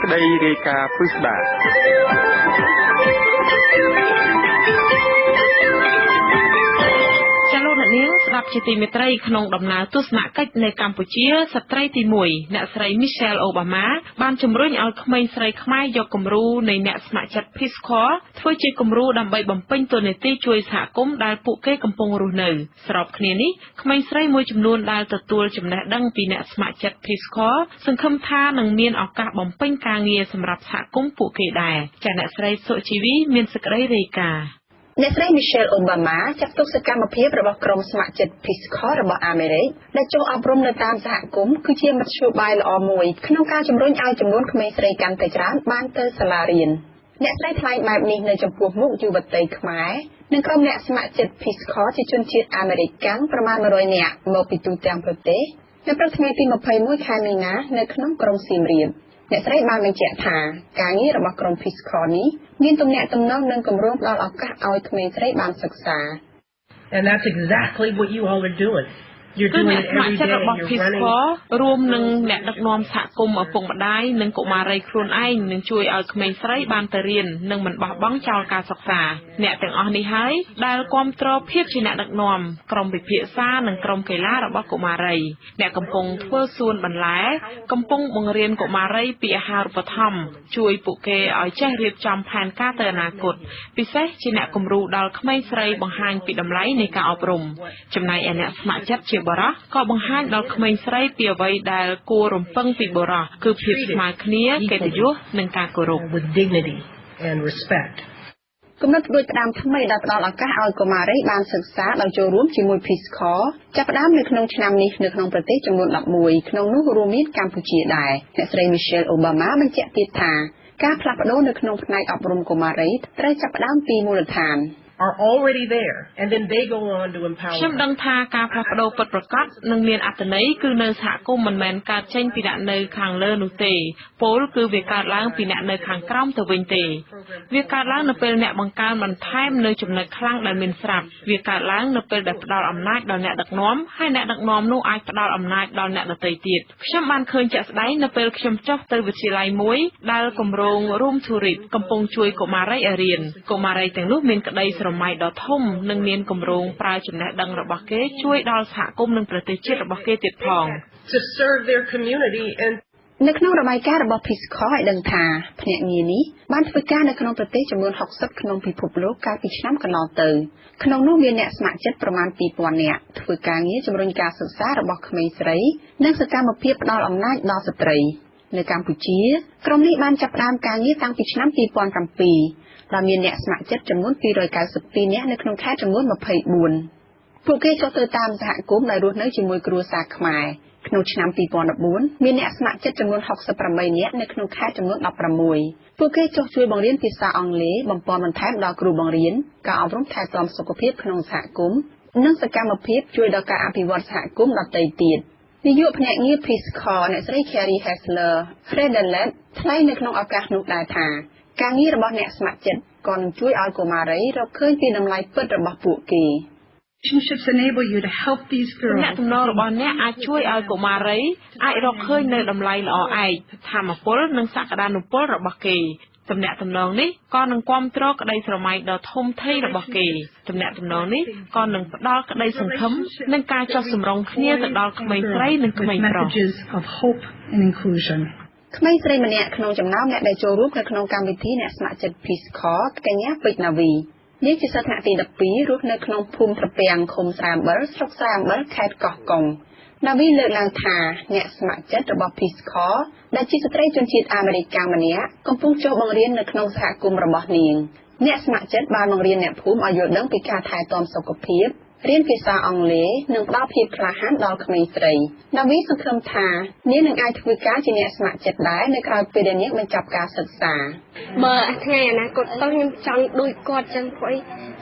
ក្តីរាយការណ៍ពិស្ដាចលនានាងស្ដាប់ជាទីមេត្រីក្នុងដំណើរទស្សនកិច្ចនៅកម្ពុជាស្ត្រីទី1អ្នកស្រី Michelle Obama បានជំរុញឲ្យក្មេងស្រីខ្មែរយកគំរូនៃអ្នកស្ម័គ្រចិត្ត Peace Corps ធ្វើជាគំរូដើម្បីបំពេញតួនាទីជួយសហគមន៍ដែលពួកគេកំពុងរស់នៅស្របគ្នានេះក្មេងស្រីមួយចំនួនដែលទទួលចំណេះដឹងពីអ្នកស្ម័គ្រចិត្ត Peace Corps សង្ឃឹមថានឹងមានឱកាសបំពេញការងារសម្រាប់សហគមន៍ពួកគេដែរចាអ្នកស្រីសុជីវីមានសេចក្តីរាយការណ៍អ្នកស្រី Michelle Obama ចាត់ទុកសកម្មភាពរបស់ក្រុមស្ម័គ្រចិត្ត Peace Corps របស់អាមេរិកដែលចូលអប់រំនៅតាមសហគមន៍គឺជាមធ្យោបាយល្អមួយក្នុងការជំរុញឲ្យចំនួនក្មេងស្រីកាន់តែច្រើនបានទៅសាលារៀនអ្នកស្រីថ្លែងបែបនេះនៅចំពោះមុខយុវតីខ្មែរនិងក្រុមអ្នកស្ម័គ្រចិត្ត Peace Corps ជាជនជាតិអាមេរិកកាំងប្រមាណ100នាក់មកពីទូទាំងប្រទេសនៅព្រឹកថ្ងៃទី21ខែមីនានៅក្នុងក្រុងសៀមរាបអ្នកស្រីបានបញ្ជាក់ថាការងាររបស់ក្រុម Peace Corps នេះមានទំនាក់ទំនងនិងគម្រោងផ្ដល់ឱកាសឲ្យក្មេងស្រីបានសិក្សា And that's exactly what you all are doing. You're គឺ doing អ្នក it ស្ម័គ្រ every ចិត្ត day. របស់ You're Peace running. Corps រួមនឹងអ្នកដឹកនាំសហគមន៍ឪពុកម្ដាយនិងកុមារីខ្លួនឯងនឹងជួយឲ្យក្មេងស្រីបានទៅរៀននិងមិនបោះបង់ចោលការសិក្សាអ្នកទាំងអស់នេះហើយដែលគាំទ្រភាពជាអ្នកដឹកនាំក្រុមពិភាក្សានិងក្រុមកីឡារបស់កុមារីអ្នកកំពុងធ្វើសួនបន្លែកំពុងបង្រៀនកុមារីពីអាហារូបត្ថម្ភជួយពួកគេឲ្យចេះរៀបចំផែនការទៅអនាគតពិសេសជាអ្នកគំរូដល់ក្មេងស្រីបង្ហាញពីតម្លៃនៃការអប់រំចំណែកឯអ្នកស្ម័គ្រចិត្តជាបុរសក៏បង្ហាញដល់ក្មេងស្រីពីអ្វីដែលគួររំពឹងពីបុរសគឺភាពស្មើគ្នាកិត្តិយសនិងការគោរព with dignity and respect. គំនិតផ្ដួចផ្ដើមថ្មីដែលផ្ដល់ឱកាសឲ្យកុមារីបានសិក្សាដោយចូលរួមជាមួយ Peace Corps ចាប់ផ្ដើមនៅក្នុងឆ្នាំនេះនៅក្នុងប្រទេសចំនួន11ក្នុងនោះរួមមានកម្ពុជាដែរអ្នកស្រី Michelle Obama បញ្ជាក់ទៀតថាការផ្លាស់ប្ដូរនៅក្នុងផ្នែកអប់រំកុមារីត្រូវចាប់ផ្ដើមពីមូលដ្ឋានare already there and then they go on to empower ខ្ញុំដឹងថាការផ្លាស់ប្ដូរពិតប្រាកដនឹងមានអត្ថន័យគឺនៅសហគមន៍មិនមែនកើតចេញពីអ្នកនៅខាងលើនោះទេពោលគឺវាកើតឡើងពីអ្នកនៅខាងក្រោមទៅវិញទេវាកើតឡើងនៅពេលអ្នកបង្កើនបន្ថែមនៅចំណុចខ្លាំងដែលមានស្រាប់វាកើតឡើងនៅពេលដែលផ្ដល់អំណាចដល់អ្នកដឹកនាំហើយអ្នកដឹកនាំនោះអាចផ្ដល់អំណាចដល់អ្នកដទៃទៀតខ្ញុំបានឃើញជាក់ស្ដែងនៅពេលខ្ញុំចុះទៅវិទ្យាល័យមួយដែលគម្រោង Room to Read កំពុងជួយកុមារីឲ្យរៀនកុមារីទាំងនោះមានក្តីស្រមៃដ៏ធំនិងមានគម្រោងប្រើចំណេះដឹងរបស់គេជួយដល់សហគមន៍និងប្រទេសជាតិរបស់គេទៀតផង to serve their community and នៅក្នុងរបាយការណ៍របស់ Peace Corps ឲ្យដឹងថាភ្នាក់ងារនេះបានធ្វើការនៅក្នុងប្រទេសចំនួន60ក្នុងពិភពលោកកាលពីឆ្នាំកន្លងទៅក្នុងនោះមានអ្នកស្ម័គ្រចិត្តប្រមាណ 2000 នាក់ធ្វើការងារជំរុញការសិក្សារបស់ក្មេងស្រីនិងសកម្មភាពផ្ដល់អំណាចដល់ស្ត្រីនៅកម្ពុជាក្រុមនេះបានចាប់ផ្ដើមការងារតាំងពីឆ្នាំ2007ដែលមានអ្នកស្ម័គ្រចិត្តចំនួន292នាក់នៅក្នុងខេត្តចំនួន24ពួកគេចុះទៅតាមសហគមន៍ដែលរស់នៅជាមួយគ្រួសារខ្មែរក្នុងឆ្នាំ2014មានអ្នកស្ម័គ្រចិត្តចំនួន68នាក់នៅក្នុងខេត្តចំនួន16ពួកគេចុះជួយបង្រៀនភាសាអង់គ្លេសបំពេញបន្ថែមដល់គ្រូបង្រៀនការអប់រំថែទាំសុខភាពក្នុងសហគមន៍និងសកម្មភាពជួយដល់ការអភិវឌ្ឍសហគមន៍ដទៃទៀតនាយកភ្នាក់ងារ Peace Corps អ្នកស្រី Carrie Hessler Fredelet ថ្លែងនៅក្នុងឱកាសនោះដែរថាការងាររបស់អ្នកស្ម័គ្រចិត្តក៏នឹងជួយឲ្យកុមារីរកឃើញពីតម្លៃពិតរបស់ពួកគេ relationships enable you to help these girls អ្នកទំនងរបស់អ្នកអាចជួយឲ្យកុមារីអាចរកឃើញនៅតម្លៃល្អឯកធម៌ពលនិងសក្តានុពលរបស់គេទំនាក់ទំនងនេះក៏នឹងគាំទ្រក្តីស្រមៃដ៏ធំធេងរបស់គេទំនាក់ទំនងនេះក៏នឹងផ្ដល់ក្តីសង្ឃឹមនិងការចុះសម្រុងគ្នាទៅដល់ក្មេងស្រីនិងក្មេងប្រុស ក្មេងស្រីម្នាក់ក្នុងចំណោមអ្នកដែលចូលរួមនៅក្នុងកម្មវិធីអ្នកស្ម័គ្រចិត្ត Peace Corps កញ្ញាពេជ្រណាវីនាងជាសិស្សថ្នាក់ទី12រស់នៅក្នុងភូមិត្រពាំងឃុំស្រែអំបិលស្រុកស្រែអំបិលខេត្តកោះកុងណាវីលើកឡើងថាអ្នកស្ម័គ្រចិត្តរបស់ Peace Corps ដែលជាស្ត្រីជនជាតិអាមេរិកកាំងម្នាក់កំពុងចូលបង្រៀននៅក្នុងសហគមន៍របស់នាងអ្នកស្ម័គ្រចិត្តបានបង្រៀនអ្នកភូមិឲ្យយល់ដឹងពីការថែទាំសុខភាពរៀនភាសាអង់គ្លេសនិងផ្ដល់ភាពក្លាហានដល់ក្មេងស្រីណាវីសង្ឃឹមថានាងនឹងអាចធ្វើការជាអ្នកស្ម័គ្រចិត្តដែរនៅក្រៅពេលដែលនាងបញ្ចប់ការសិក្សាបើថ្ងៃអនាគតទៅខ្ញុំចង់ដូចគាត់ចឹងព្រោះ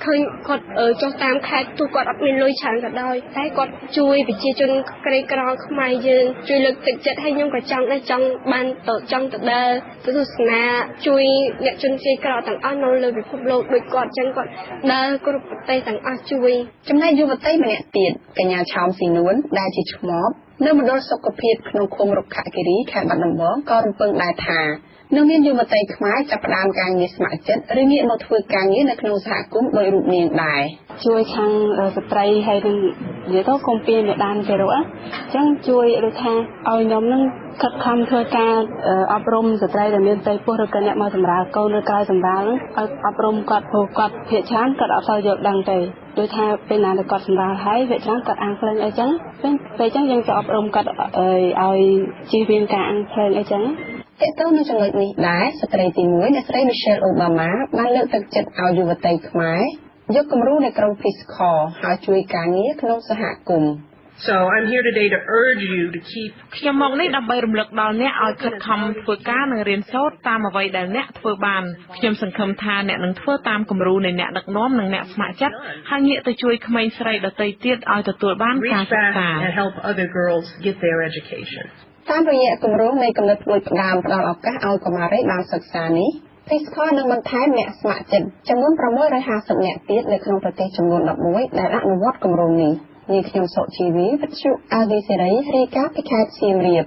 ឃើញគាត់ចុះតាមខេត្តទូគាត់អត់មានលុយច្រើនក៏ដោយតែគាត់ជួយប្រជាជនក្រីក្រខ្មែរយើងជួយលើកទឹកចិត្តឲ្យខ្ញុំក៏ចង់ដែរចង់បានចង់ទៅដើរទស្សនាជួយអ្នកជនក្រីក្រទាំងអស់នៅលើពិភពលោកដូចគាត់ចឹងគាត់ដើរគ្រប់ប្រទេសទាំងអស់ជួយចំណែកយុវតីម្នាក់ទៀតកញ្ញាឆោមស៊ីនួនដែលជាឈ្មោះនៅមណ្ឌលសុខភាពក្នុងឃុំរុក្ខគិរីខេត្តបាត់ដំបងក៏រំពឹងដែរថា នៅមានយុវតីខ្មែរចាប់ផ្ដើមការងារស្ម័គ្រចិត្តឬងាកមកធ្វើការងារនៅក្នុងសហគមន៍ដោយរូបនាងដែរជួយខាងស្ត្រីហើយនឹងនិយាយទៅកុំពីមេដានទៅរកអញ្ចឹងជួយដូចថាឲ្យខ្ញុំនឹងខិតខំធ្វើការអប់រំស្ត្រីដែលមានផ្ទៃពោះឬក៏អ្នកមកសម្រាលកូនឬក្រៅសម្រាលឲ្យអប់រំគាត់ព្រោះគាត់ភាគច្រើនគាត់អត់សូវយល់ដឹងទេដូចថាពេលណាគាត់សម្រាលហើយភាគច្រើនគាត់អាំងភ្លើងអីចឹងពេលចឹងយើងទៅអប់រំគាត់ឲ្យជៀសវាងការអាំងភ្លើងអីចឹងតើតើនៅចំណុចនេះដែរស្ត្រីទី1អ្នកស្រី Michelle Obama បានលើកទឹកចិត្តឲ្យយុវតីខ្មែរយកគំរូនៃក្រុម Peace Corps ហើយជួយការងារក្នុងសហគមន៍ So I'm here today to urge you to keep ខ្ញុំមកនេះដើម្បីរំលឹកដល់អ្នកឲ្យខិតខំធ្វើការនិងរៀនសូត្រតាមអ្វីដែលអ្នកធ្វើបានខ្ញុំសង្ឃឹមថាអ្នកនឹងធ្វើតាមគំរូនៃអ្នកដឹកនាំនិងអ្នកស្ម័គ្រចិត្តហើយងាកទៅជួយក្មេងស្រីដទៃទៀតឲ្យទទួលបានការសិក្សា and help other girls get their education. តាមរយៈគម្រោងនៃគំនិតផ្ដួចផ្ដើមផ្ដល់ឱកាសឲ្យកុមារីបានសិក្សានេះ Peace Corps នឹងបន្ថែមអ្នកស្ម័គ្រចិត្តចំនួន650នាក់ទៀតនៅក្នុងប្រទេសចំនួន11ដែលអនុវត្តគម្រោងនេះនាងខ្ញុំសុជីវីវិទ្យុ AD សេរីរាយការណ៍ពីខេត្តសៀមរាប